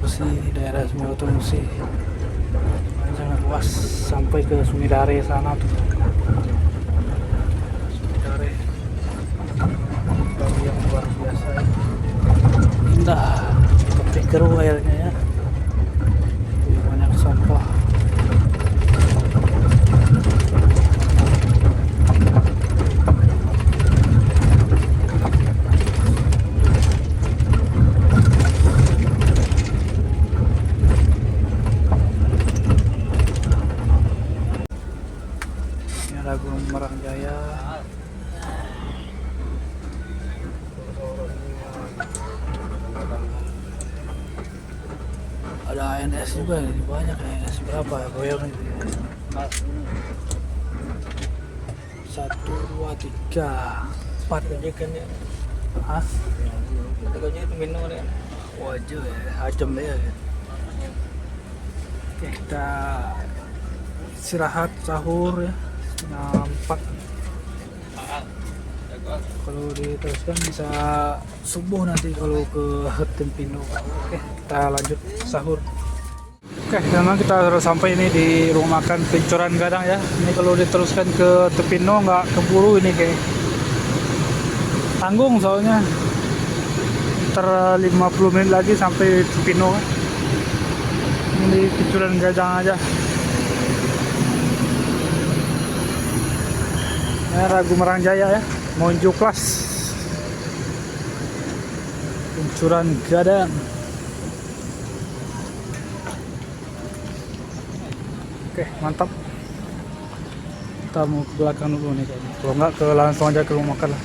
Musi, daerah Semeru Musi sangat luas sampai ke Sumidare sana tuh. Sumidare baru yang luar biasa ya. Indah tapi keruh airnya ya, banyak sampah. Gunung Marang Jaya. Ada ANS juga nih, banyak ANS. Berapa ya goyang ini? 1, 2, 3, 4 aja kan ya. Hah? Tegonya itu minum ada. Wajah ya, hajem ya. Oke, kita istirahat sahur ya. Setengah 4. Kalau diteruskan bisa subuh nanti kalau ke Tempino. Oke, kita lanjut sahur. Oke, memang kita sudah sampai ini di rumah makan Pincuran Gadang ya. Ini kalau diteruskan ke Tempino nggak keburu ini kayak tanggung soalnya. Ntar 50 menit lagi sampai Tempino. Ini Pincuran Gadang aja. Ragu Marang Jaya ya, menuju kelas Pincuran Gadang. Oke, mantap. Kita mau ke belakang dulu nih kayaknya. Kalau enggak ke langsung aja ke rumah makan lah.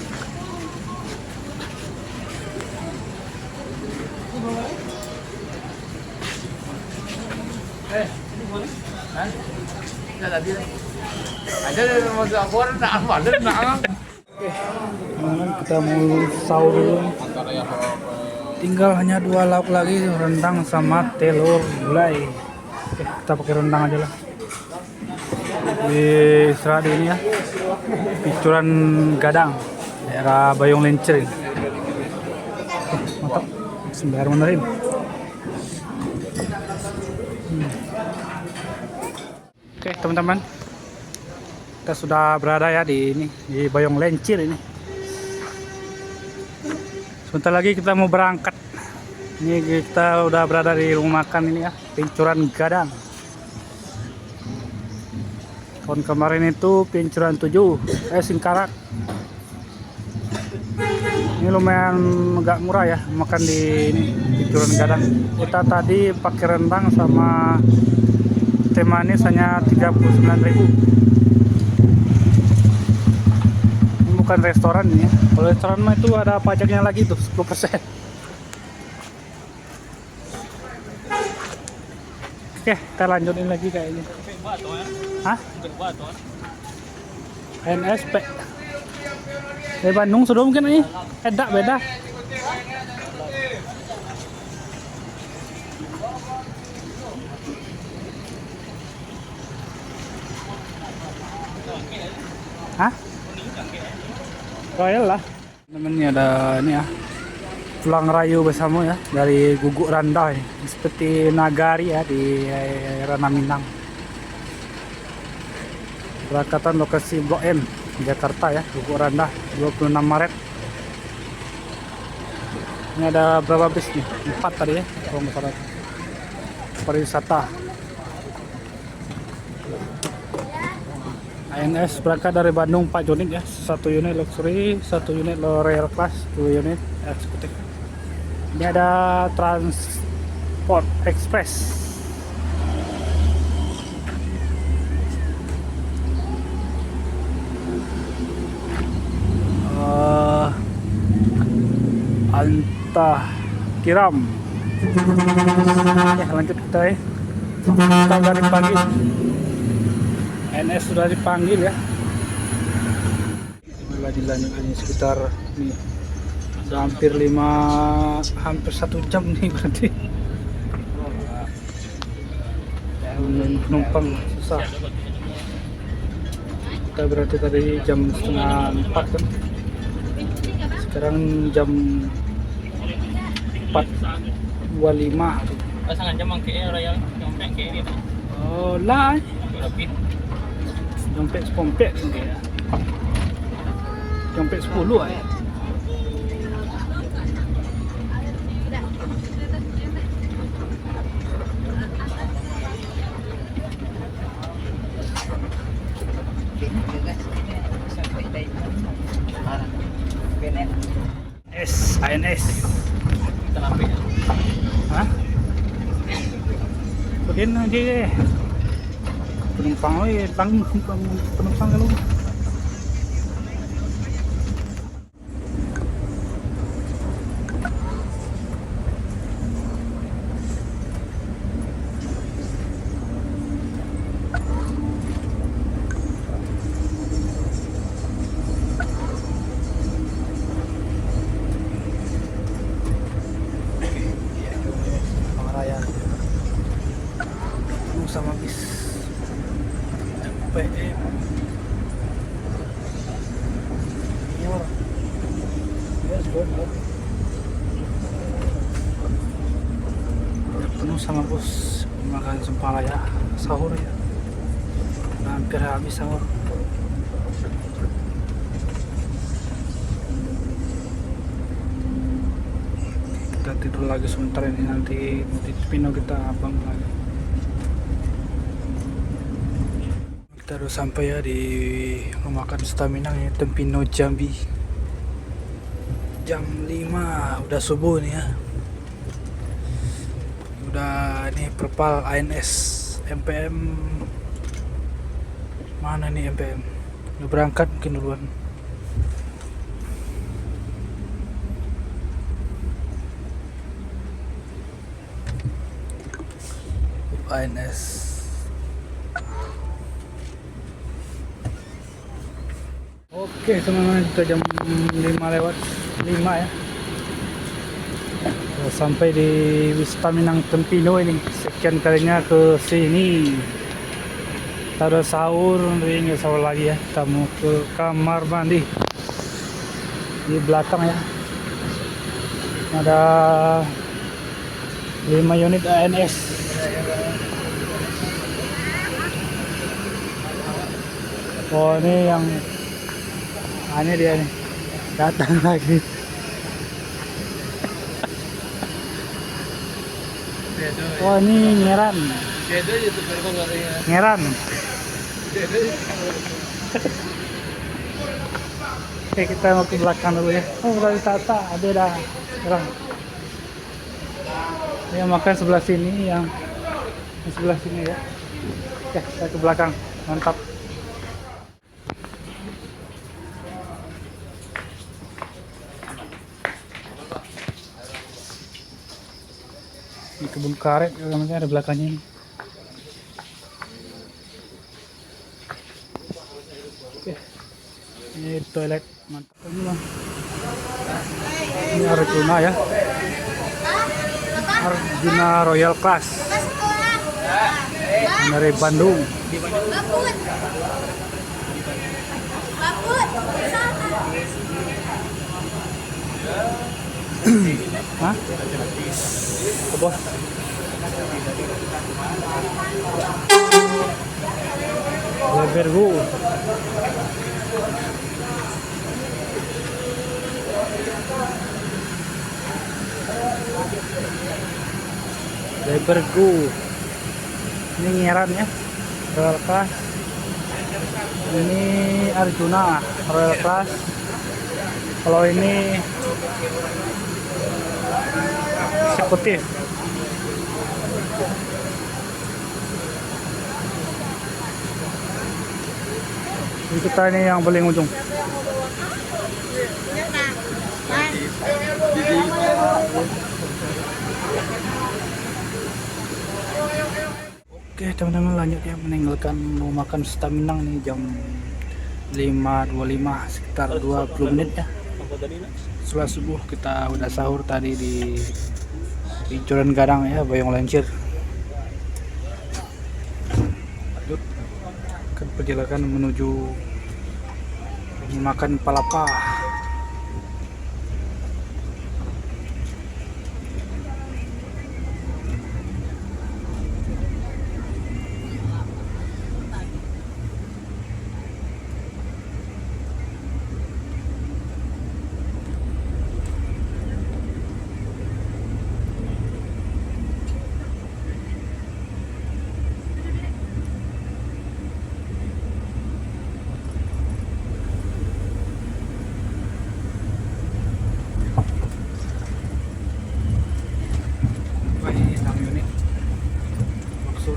Kita mau sahur dulu. Tinggal hanya 2 lauk lagi, rendang sama telur gulai. Oke, kita pakai rendang aja lah. Di istirahat ini ya, Pincuran Gadang, daerah Bayung Lencir. Oke, mantap. Bismillahirrahmanirrahim. Oke teman-teman, kita sudah berada ya di Bayung Lencir ini. Sebentar lagi kita mau berangkat. Ini kita udah berada di rumah makan ini ya, Pincuran Gadang. Tahun kemarin itu Pincuran 7, Singkarak. Ini lumayan agak murah ya makan di ini Pincuran Gadang. Kita tadi pakai rendang sama teh manis hanya 39.000. Ini bukan restoran ini ya. Kalau restoran mah itu ada pajaknya lagi tuh 10%. Oke, kita lanjutin lagi kayaknya. Hah? NSP. Dari Bandung sudah mungkin ini. Beda. Hah? Royal lah. Temen ini ada ini ya, pulang rayu bersama ya dari Guguk Randa ini. Seperti Nagari ya di Rana Minang. Berangkatan lokasi Blok M Jakarta ya, Guguk Randa 26 Maret. Ini ada berapa bis nih? 4 tadi ya, kalau nggak salah. Pariwisata. ANS berangkat dari Bandung 4 unit ya, 1 unit luxury, 1 unit royal class, 2 unit eksekutif. Ini ada Transport Express. Anta Kiram. Oke, lanjut kita ya. Kita udah dipanggil. NS sudah dipanggil ya. Dilanjutkan sekitar nih, hampir 1 jam nih berarti. Penumpang susah. Kita berarti tadi jam setengah 4 kan. Sekarang jam 4.25. pasangan jam kayak royal nyampe kayak gitu. Oh lah, Rapid. dompet sepompet mungkin ya. Dompet 10 ya. ANS. Kita lambe. Hah? Begin aja deh. Penumpang penumpang kalau. Raya sama bis PM penuh sama bus makan sempala ya, sahur ya, hampir habis sahur. Kita tidur lagi sebentar ini, nanti di Pino kita abang lagi. Kita udah sampai ya di rumah makan Staminang ya, Tempino Jambi. Jam 5 udah subuh nih ya. Udah ini perpal ANS MPM. Mana nih MPM? Udah berangkat mungkin duluan. ANS. Oke teman-teman, kita jam 5 lewat 5 ya. Sudah sampai di Staminang Tempino ini. Sekian kalinya ke sini. Kita udah sahur, nanti nggak sahur lagi ya. Kita mau ke kamar mandi di belakang ya. Ada 5 unit ANS. Oh ini yang ini dia nih, datang lagi. Oh ini Ngeran. Ngeran. Oke kita mau ke belakang dulu ya. Oh udah wisata, ada dah sekarang. Yang makan sebelah sini, yang sebelah sini ya. Oke kita ke belakang, mantap. Ini kebun karet ada belakangnya ini. Oke. Ini toilet mantap ini bang. Ini Arjuna ya. Arjuna Royal Class dari Bandung. Hah? Bos. Lebergu. Lebergu. Ini Ngeran ya. Royal Class. Ini Arjuna Royal Class. Kalau ini eksekutif. Ini kita ini yang paling ujung. Oke teman-teman, lanjut ya, meninggalkan mau makan Staminang nih jam 5.25, sekitar 20 menit ya. Setelah subuh kita udah sahur tadi di Joran Gadang ya, Boyong Lancir. Lanjut ke perjalanan menuju makan palapa.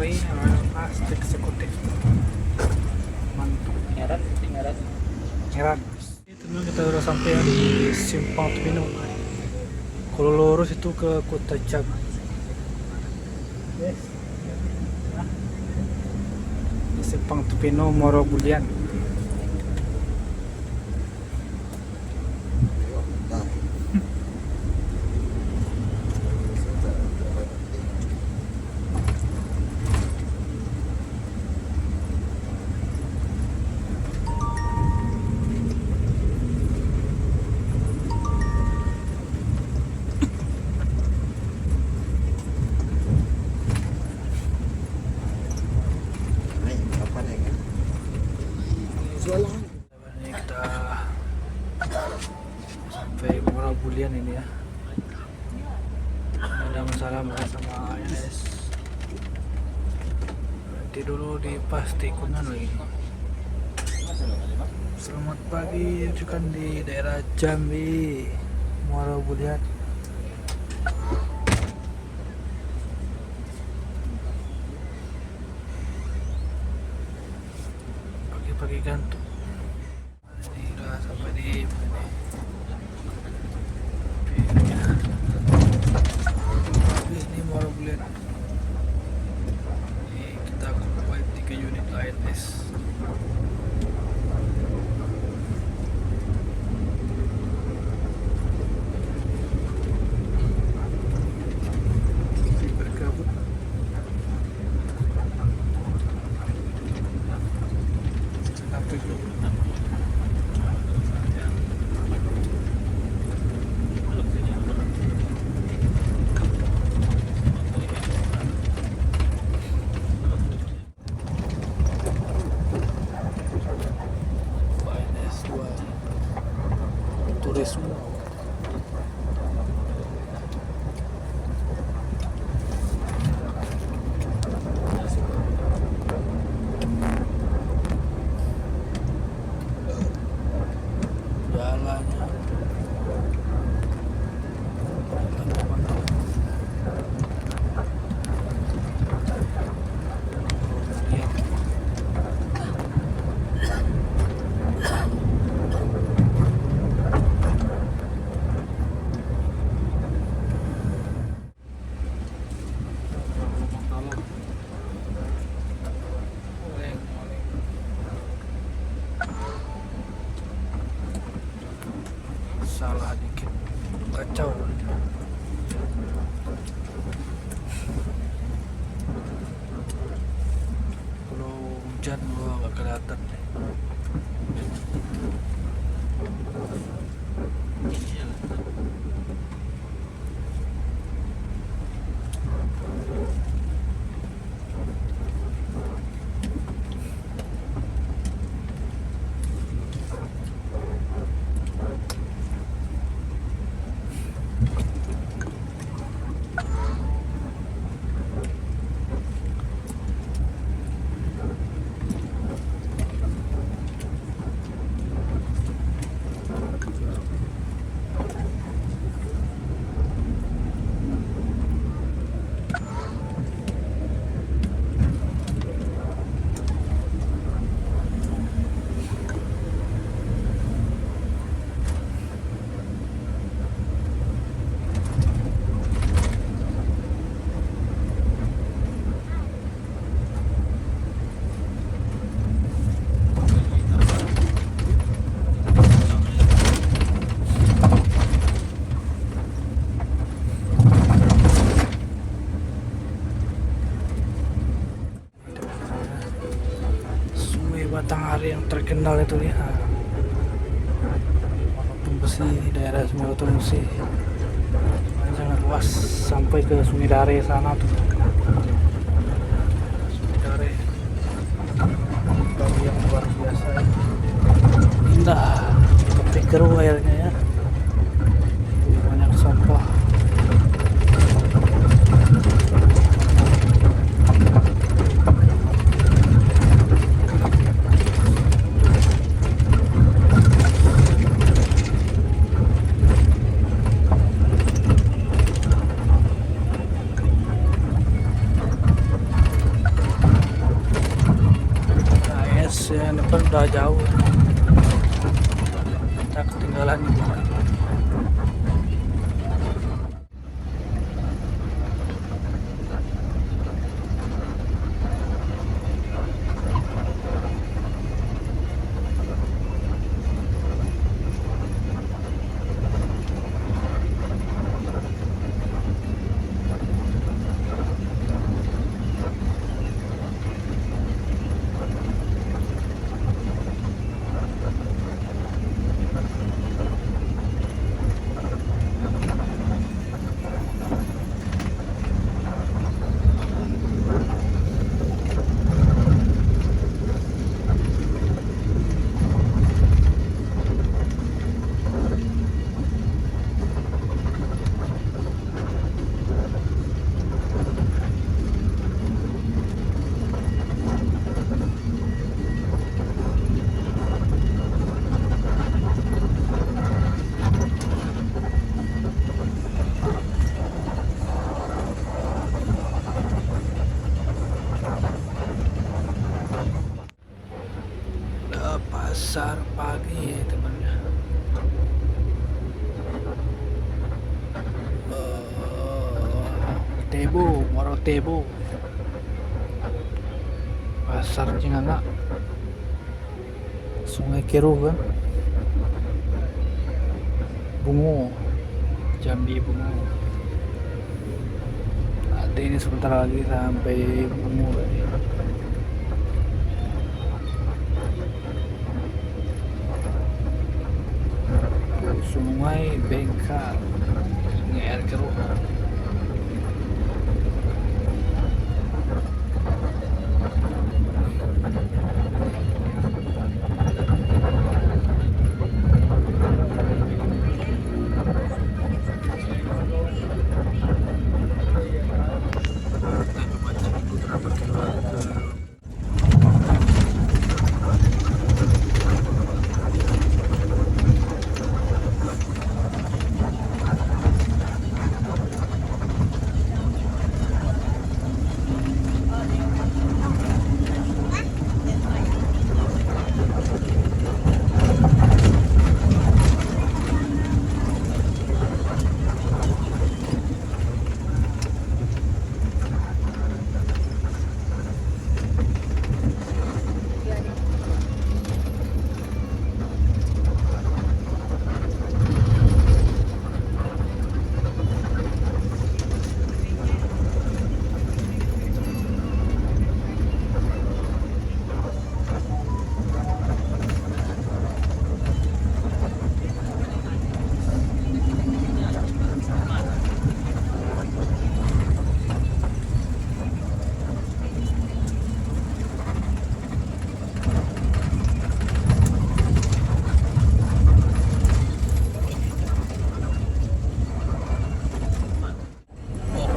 Mari plastik eksekutif. Mantap. Ngaran, ngaran. Heran. Itu kita udah sampai di Simpang Tupino. Kalau lurus itu ke Kota Cag. Yes. Di Simpang Tupino, Morobulian. Ini kita sampai Morobulian ini ya. Ada masalah sama INS. Nanti dulu dipastikan lagi. Selamat pagi, rujukan di daerah Jambi, Morobulian. Pagi-pagi gantung. Ini udah sampai di ini Morobulian. Ini kita kembali ke unit INS. Berkabut. Sampai belum? INS 2 turisme. Jalannya mantap. Lihat. Salah dikit kacau. Kalau hujan gua agak kelihatan deh. Batanghari yang terkenal itu ya, walaupun besi daerah Sungai Batu Musi sangat luas sampai ke Sungai Dare sana tuh. Sungai Dare bagi yang luar biasa, indah tapi keruh airnya ya, banyak sampah. yang depan udah jauh, kita ketinggalan di belakang. Pasar pagi ya temannya. Tebo, Muaro Tebo, Pasar Cinganga, Sungai Keruh kan, Bungo, Jambi Bungo. Ada ini sebentar lagi sampai Bungo tadi. Sungai Bengkal, Sungai Air Keruh.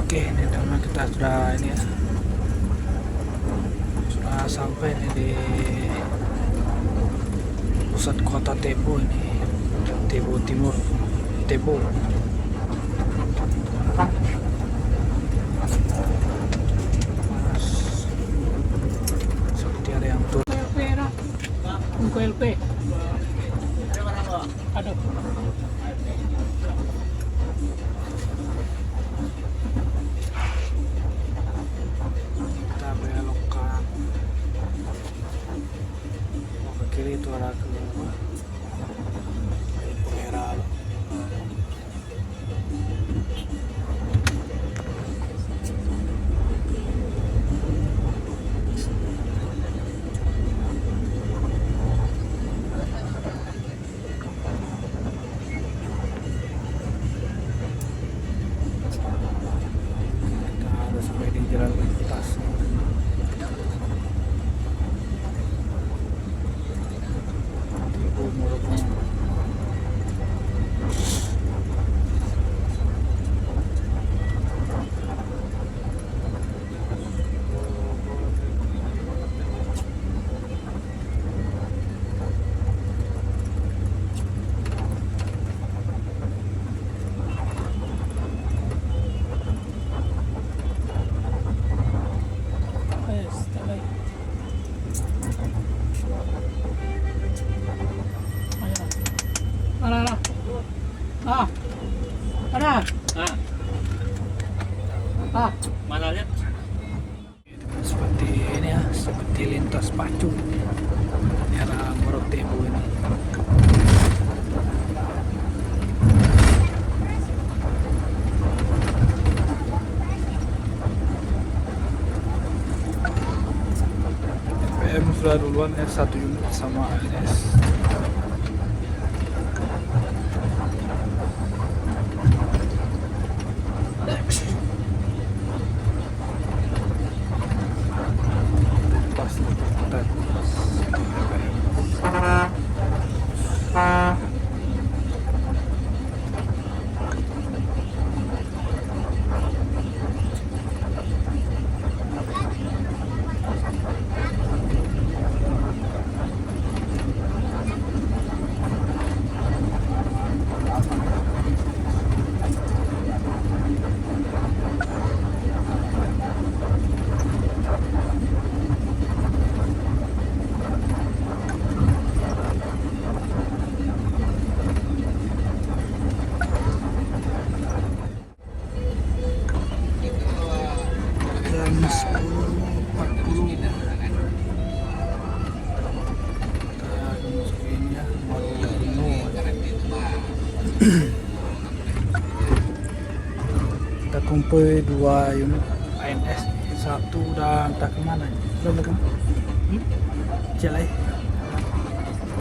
Oke, ini teman kita sudah ini ya, sudah sampai nih di pusat kota Tebo ini, Tebo Timur, Tebo. Seperti ada yang turun. LP. Aduh. Kita belok kanan, mau ke kiri itu arah ke Pengera. Seperti ini ya, seperti lintas pacu daerah Morotebu ini. PM sudah duluan ya, 1 unit sama ANS. Jam 10.40 kita masukin ya kita kumpul 2 unit ANS, 1 udah entah kemana belum kan jalan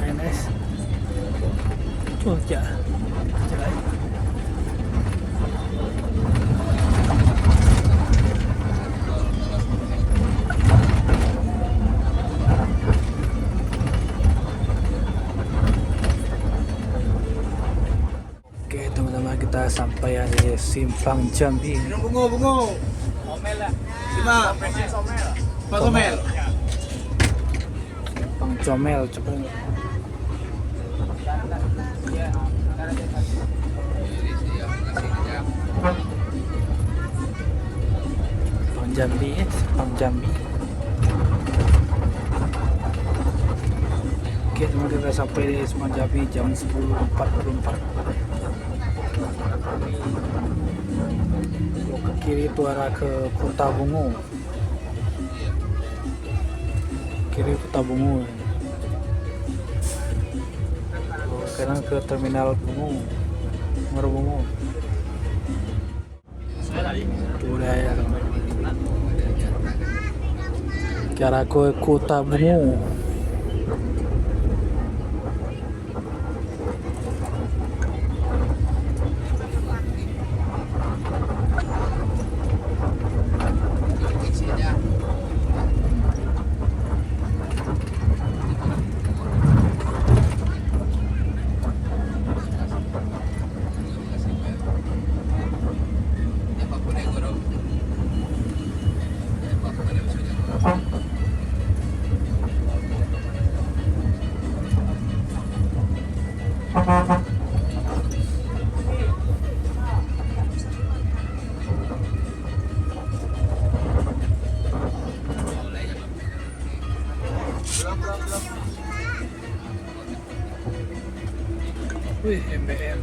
ANS jalan. Oke teman-teman, kita sampai di Simpang Jambi. Bungo. Omel lah. Lima. Pak Omel. Simpang Comel coba. Simpang Jambi ya, Simpang Jambi. Oke teman, kita sampai di Simpang Jambi jam 10.44. Ke kiri itu arah ke Kota Bungo. Kiri Kota Bungo. Sekarang ke Terminal Bungo, Muara Bungo. Itu udah ya. Ke arah ke Kota Bungo. Wih, MPM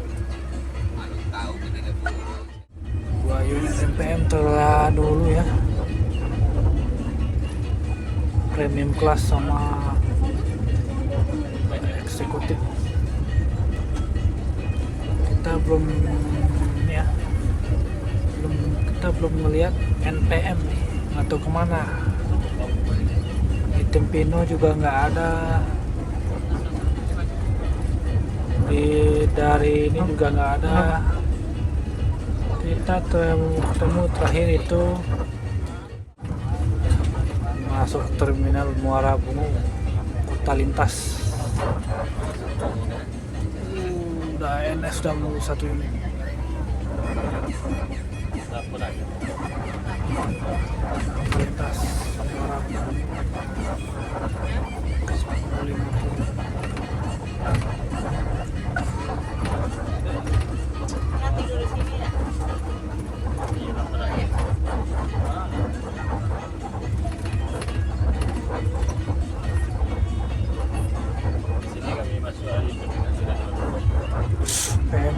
2 unit MPM telah dulu ya, premium class sama eksekutif. Kita belum melihat NPM nih, nggak tahu kemana. Di Tempino juga nggak ada, dari ini juga nggak ada. Kita ketemu terakhir itu masuk terminal Muara Bungo, Kota Lintas. Udah NS sudah mau 1 unit. Lintas Muara Bungo. 50. PM.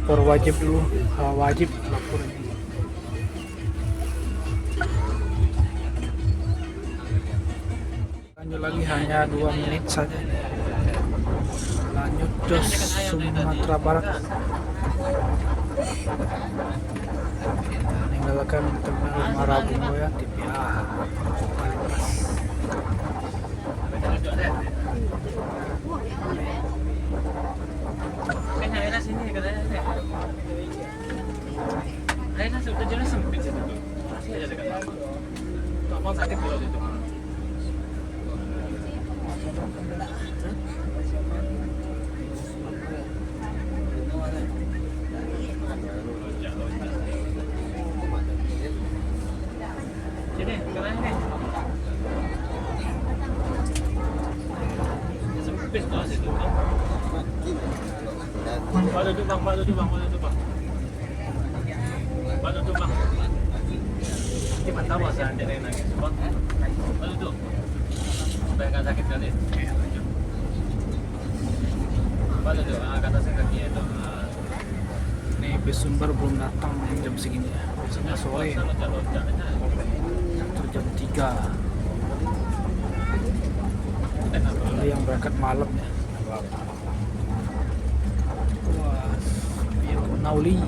lapor wajib dulu, wajib lapor ini. Lanjut lagi, hanya 2 menit saja. Lanjut Jos Sumatera Barat. Kita meninggalkan terminal Marabungo ya, TPA. Daerah sini katanya. Daerah sudah jelas sempit situ tuh. Masih aja dekat. Apa sakit kalau itu? Sini, kemana ini? Sempit banget situ. Pak duduk bang. Pak duduk bang. Ini mantap mas, ada yang nangis bang. Pak duduk. Supaya nggak sakit kali. Pak duduk, kata saya kaki itu. Ini bis Sumber belum datang jam segini ya. Biasanya sore. Atau jam 3. Ada yang berangkat malam ya. Wah, Nauli.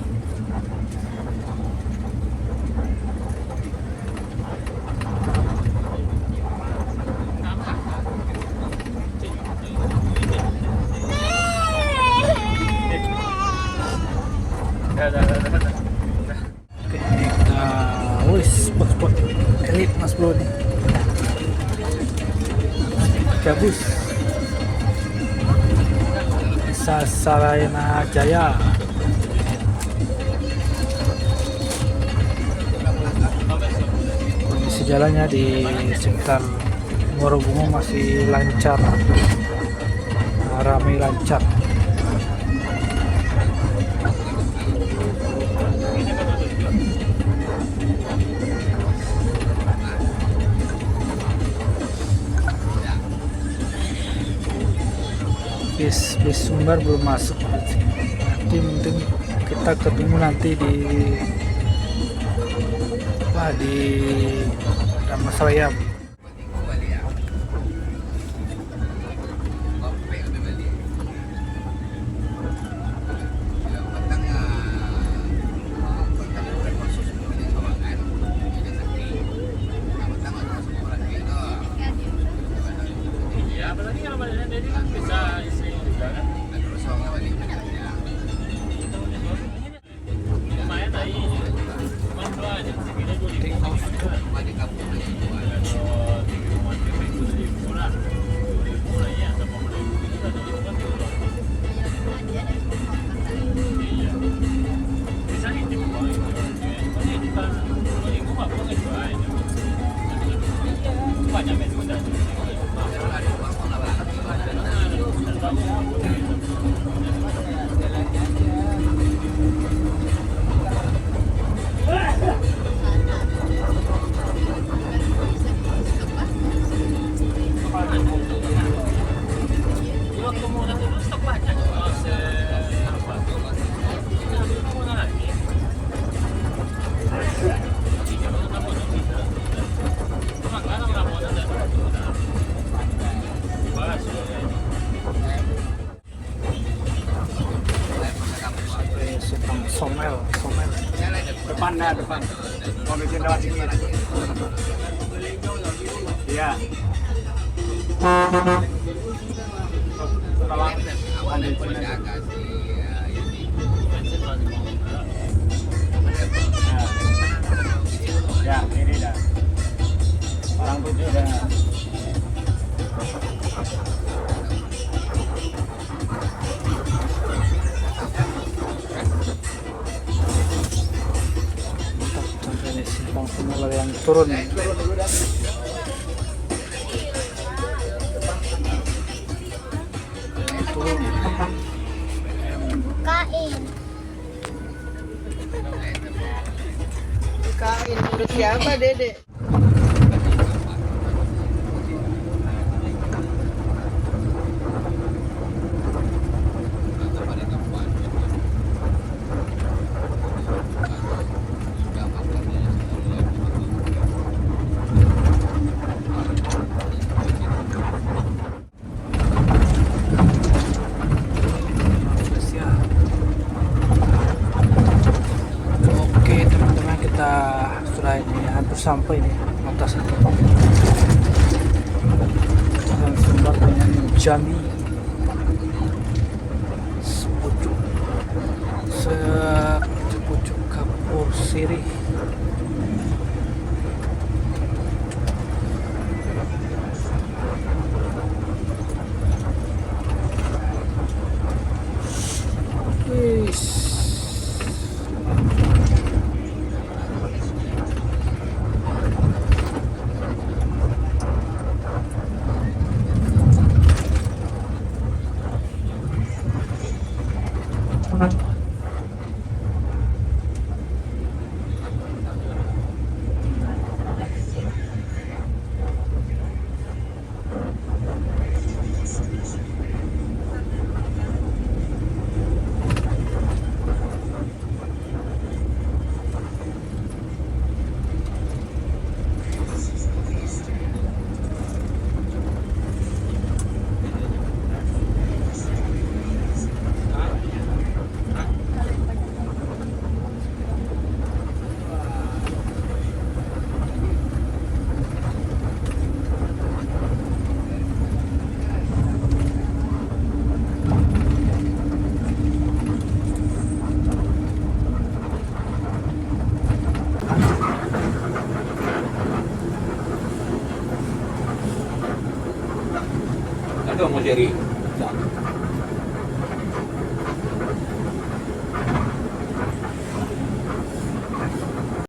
Oke, ini kita spot elit mas bro nih. Gabus Sarayana Jaya. Kondisi jalannya di sekitar Marabungo masih lancar, ramai lancar. Bis Sumber belum masuk. Nanti mungkin kita ketemu nanti di Damasraya. Apalagi kalau badannya dia kan bisa isi juga kan. Lumayan tadi. Cuma dua aja segini 2.000 banyak sudah. Somel. Depan. Mobil lewat sini. Iya. Ya, ini dah. Orang tujuh dah. Sampai di simpang semula yang turun. Kain untuk siapa Dede? sampai di atas itu. Dan Sumbar dengan Jambi sepucuk Kapur Sirih. Aduh mau jadi.